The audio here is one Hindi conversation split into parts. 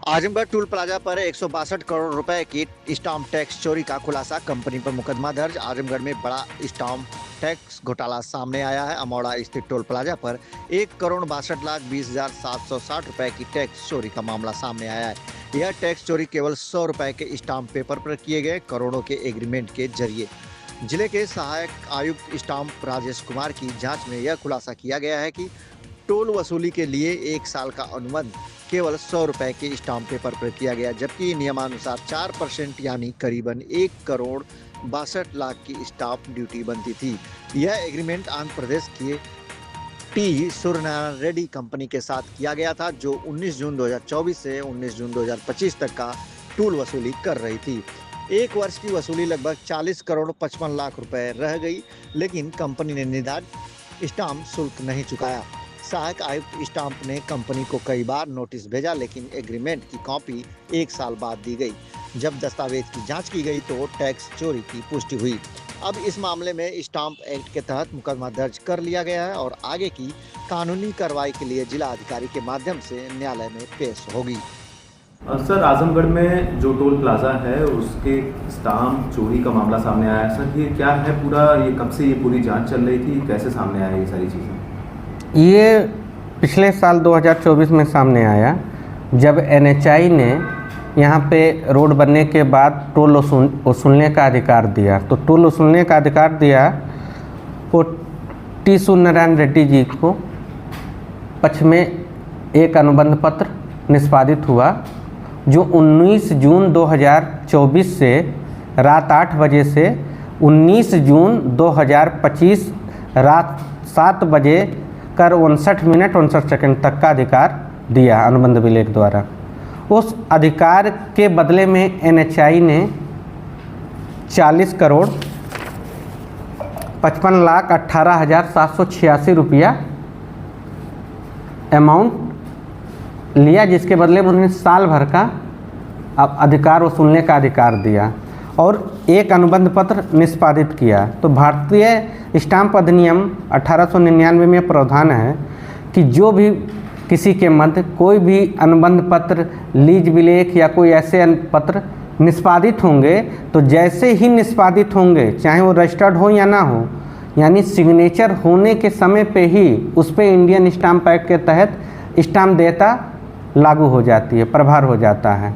आजमगढ़ टोल प्लाजा पर 162 करोड़ रुपए की स्टाम्प टैक्स चोरी का खुलासा। कंपनी पर मुकदमा दर्ज। आजमगढ़ में बड़ा स्टाम्प टैक्स घोटाला सामने आया है। अमौड़ा स्थित टोल प्लाजा पर 1,62,20,760 रुपए की टैक्स चोरी का मामला सामने आया है। यह टैक्स चोरी केवल 100 रुपए के स्टाम्प पेपर पर किए गए करोड़ों के एग्रीमेंट के जरिए। जिले के सहायक आयुक्त स्टाम्प राजेश कुमार की जांच में यह खुलासा किया गया है कि टोल वसूली के लिए 1 साल का अनुबंध केवल 100 रुपए के स्टाम्प पेपर पर किया गया, जबकि नियमानुसार 4% यानी करीबन 1,62,00,000 की स्टाम्प ड्यूटी बनती थी। यह एग्रीमेंट आंध्र प्रदेश के टी सूर्यनारायण रेड्डी कंपनी के साथ किया गया था, जो 19 जून 2024 से 19 जून 2025 तक का टोल वसूली कर रही थी। एक वर्ष की वसूली लगभग 40 करोड़ 55 लाख रुपए रह गई, लेकिन कंपनी ने निर्धारित स्टाम्प शुल्क नहीं चुकाया। सहायक आयुक्त स्टाम्प ने कंपनी को कई बार नोटिस भेजा, लेकिन एग्रीमेंट की कॉपी 1 साल बाद दी गई। जब दस्तावेज की जांच की गई तो टैक्स चोरी की पुष्टि हुई। अब इस मामले में स्टाम्प एक्ट के तहत मुकदमा दर्ज कर लिया गया है और आगे की कानूनी कार्रवाई के लिए जिला अधिकारी के माध्यम से न्यायालय में पेश होगी। सर, आजमगढ़ में जो टोल प्लाजा है उसके स्टाम्प चोरी का मामला सामने आया है। सर, ये क्या है पूरा, ये कब से ये पूरी जांच चल रही थी, कैसे सामने आया ये सारी चीज़ें? ये पिछले साल 2024 में सामने आया, जब NHI ने यहाँ पे रोड बनने के बाद टोल वसूलने का अधिकार दिया। तो टोल वसूलने का अधिकार दिया वो टी सूर्यनारायण रेड्डी जी को। पक्ष में एक अनुबंध पत्र निष्पादित हुआ, जो 19 जून 2024 से रात 8 बजे से 19 जून 2025 रात 7 बजे कर 59 मिनट 59 सेकंड तक का अधिकार दिया अनुबंध विलेख द्वारा। उस अधिकार के बदले में NHI ने 40 करोड़ 55,18,786 रुपया अमाउंट लिया, जिसके बदले में उन्होंने साल भर का अधिकार वसूलने का अधिकार दिया और एक अनुबंध पत्र निष्पादित किया। तो भारतीय स्टाम्प अधिनियम 1899 में प्रावधान है कि जो भी किसी के मध्य कोई भी अनुबंध पत्र, लीज विलेख या कोई ऐसे पत्र निष्पादित होंगे, तो जैसे ही निष्पादित होंगे, चाहे वो रजिस्टर्ड हो या ना हो, यानी सिग्नेचर होने के समय पे ही उस पर इंडियन स्टाम्प एक्ट के तहत स्टाम्प देयता लागू हो जाती है, प्रभार हो जाता है,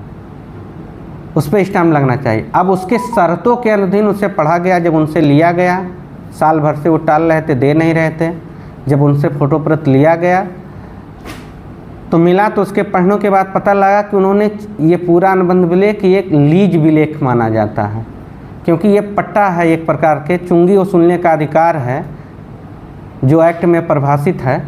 उस पर स्टाम्प लगना चाहिए। अब उसके शर्तों के अधीन उसे पढ़ा गया। जब उनसे लिया गया, साल भर से वो टाल रहे थे, दे नहीं रहे थे। जब उनसे फोटो प्रत लिया गया तो मिला, तो उसके पढ़ने के बाद पता लगा कि उन्होंने ये पूरा अनुबंध विलेख एक लीज विलेख माना जाता है, क्योंकि ये पट्टा है, एक प्रकार के चुंगी वसूलने का अधिकार है जो एक्ट में परिभाषित है।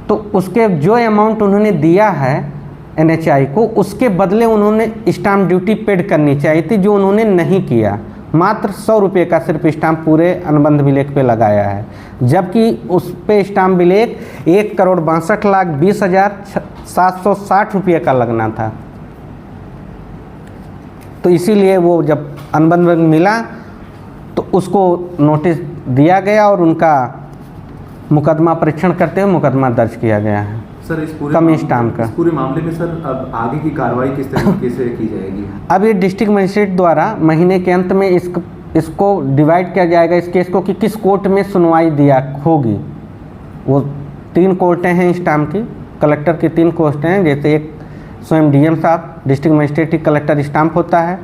तो उसके जो अमाउंट उन्होंने दिया है NHI को, उसके बदले उन्होंने स्टाम्प ड्यूटी पेड करनी चाहिए थी, जो उन्होंने नहीं किया। मात्र 100 रुपये का सिर्फ स्टाम्प पूरे अनुबंध विलेख पे लगाया है, जबकि उस पे स्टाम्प विलेख 1,62,20,760 रुपये का लगना था। तो इसीलिए वो जब अनुबंध मिला तो उसको नोटिस दिया गया और उनका मुकदमा परीक्षण करते हुए मुकदमा दर्ज किया गया है। सर, इस पूरे मामले में सर अब आगे की कार्रवाई किस तरीके से की जाएगी? अब ये डिस्ट्रिक्ट मजिस्ट्रेट द्वारा महीने के अंत में इसको डिवाइड किया जाएगा, इस केस को, कि किस कोर्ट में सुनवाई दिया होगी। वो 3 कोर्टें हैं स्टाम्प की, कलेक्टर की 3 कोर्टें हैं, जैसे एक स्वयं DM साहब डिस्ट्रिक्ट मजिस्ट्रेट की कलेक्टर स्टाम्प होता है,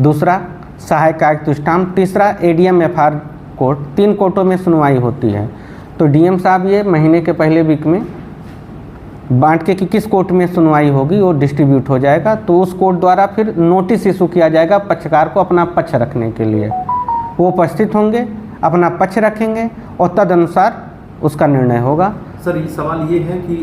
दूसरा सहायक आयुक्त स्टाम्प, तीसरा ADM FR कोर्ट। 3 कोर्टों में सुनवाई होती है। तो DM साहब ये महीने के पहले वीक में बांट के कि किस कोर्ट में सुनवाई होगी वो डिस्ट्रीब्यूट हो जाएगा। तो उस कोर्ट द्वारा फिर नोटिस इशू किया जाएगा पक्षकार को अपना पक्ष रखने के लिए। वो उपस्थित होंगे, अपना पक्ष रखेंगे और तदनुसार उसका निर्णय होगा। सर, ये सवाल ये है कि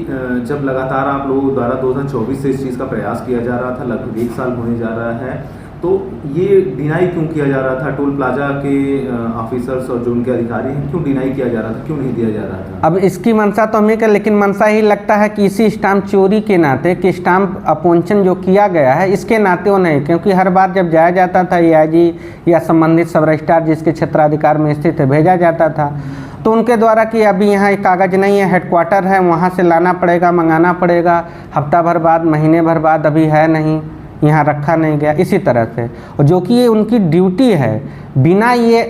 जब लगातार आप लोगों द्वारा 2024 से इस चीज़ का प्रयास किया जा रहा था, लगभग 1 साल होने जा रहा है, तो ये डिनाई क्यों किया जा रहा था? टोल प्लाजा के ऑफिसर्स और जो उनके अधिकारी हैं, क्यों डिनाई किया जा रहा था, क्यों नहीं दिया जा रहा था? अब इसकी मंशा तो हमें क्या, लेकिन मंशा ही लगता है कि इसी स्टाम्प चोरी के नाते, कि स्टाम्प अपॉइंशन जो किया गया है इसके नाते वो नहीं, क्योंकि हर बार जब जाया जाता था AIG या संबंधित सब रजिस्ट्रार जिसके क्षेत्राधिकार में स्थित है भेजा जाता था, तो उनके द्वारा कि अभी यहाँ एक कागज़ नहीं है, हेडक्वार्टर है, वहाँ से लाना पड़ेगा, मंगाना पड़ेगा, हफ्ता भर बाद, महीने भर बाद, अभी है नहीं, यहाँ रखा नहीं गया, इसी तरह से। और जो कि ये उनकी ड्यूटी है, बिना ये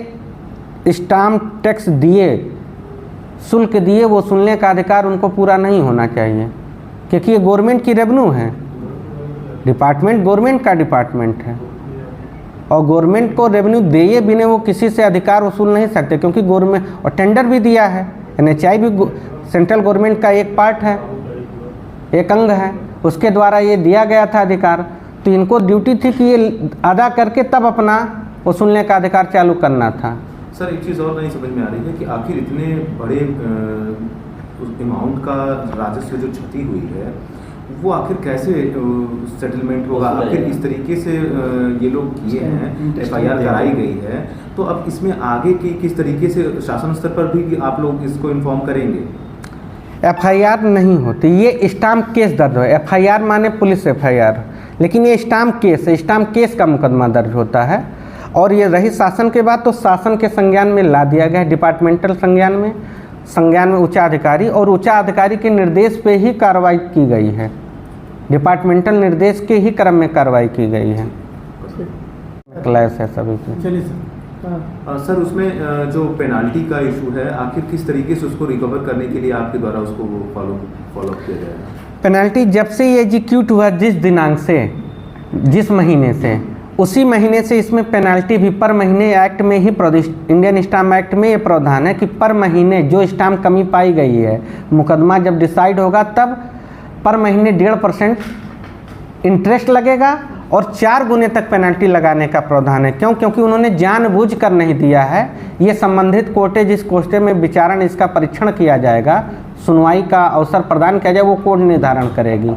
स्टाम्प टैक्स दिए, शुल्क दिए, वो सुनने का अधिकार उनको पूरा नहीं होना चाहिए, क्योंकि ये गवर्नमेंट की रेवेन्यू है, डिपार्टमेंट गवर्नमेंट का डिपार्टमेंट है, और गवर्नमेंट को रेवेन्यू दिए बिना वो किसी से अधिकार वसूल नहीं सकते, क्योंकि गवर्नमेंट, और टेंडर भी दिया है, NHI भी सेंट्रल गवर्नमेंट का एक पार्ट है, एक अंग है, उसके द्वारा ये दिया गया था अधिकार। तो इनको ड्यूटी थी कि ये अदा करके तब अपना वसूलने का अधिकार चालू करना था। सर एक चीज़ और नहीं समझ में आ रही है कि आखिर इतने बड़े अमाउंट का राजस्व जो क्षति हुई है वो आखिर कैसे सेटलमेंट होगा? आखिर इस तरीके से ये लोग किए हैं, FIR कराई गई है, तो अब इसमें आगे की किस तरीके से शासन स्तर पर भी आप लोग इसको इन्फॉर्म करेंगे? FIR नहीं होती, ये स्टाम्प केस दर्ज है। FIR माने पुलिस FIR, लेकिन ये स्टाम्प केस है, स्टाम्प केस का मुकदमा दर्ज होता है। और ये रही शासन के बाद, तो शासन के संज्ञान में ला दिया गया है, डिपार्टमेंटल संज्ञान में उच्चाधिकारी, और उच्चाधिकारी के निर्देश पे ही कार्रवाई की गई है, डिपार्टमेंटल निर्देश के ही क्रम में कार्रवाई की गई है। क्लैश है सभी की। चलिए सर, उसमें जो पेनाल्टी का इशू है, आखिर किस तरीके से उसको रिकवर करने के लिए आपके द्वारा उसको फॉलो किया जाएगा? पेनाल्टी जब से ये एग्जीक्यूट हुआ, जिस दिनांक से, जिस महीने से, उसी महीने से इसमें पेनाल्टी भी पर महीने एक्ट में ही, इंडियन स्टाम्प एक्ट में ये प्रावधान है कि पर महीने जो स्टाम्प कमी पाई गई है, मुकदमा जब डिसाइड होगा तब पर महीने 1.5% इंटरेस्ट लगेगा और 4 गुने तक पेनल्टी लगाने का प्रावधान है। क्यों? क्योंकि उन्होंने जानबूझकर नहीं दिया है। ये संबंधित कोर्टे, जिस कोर्टे में विचारण इसका परीक्षण किया जाएगा, सुनवाई का अवसर प्रदान किया जाए, वो कोर्ट निर्धारण करेगी।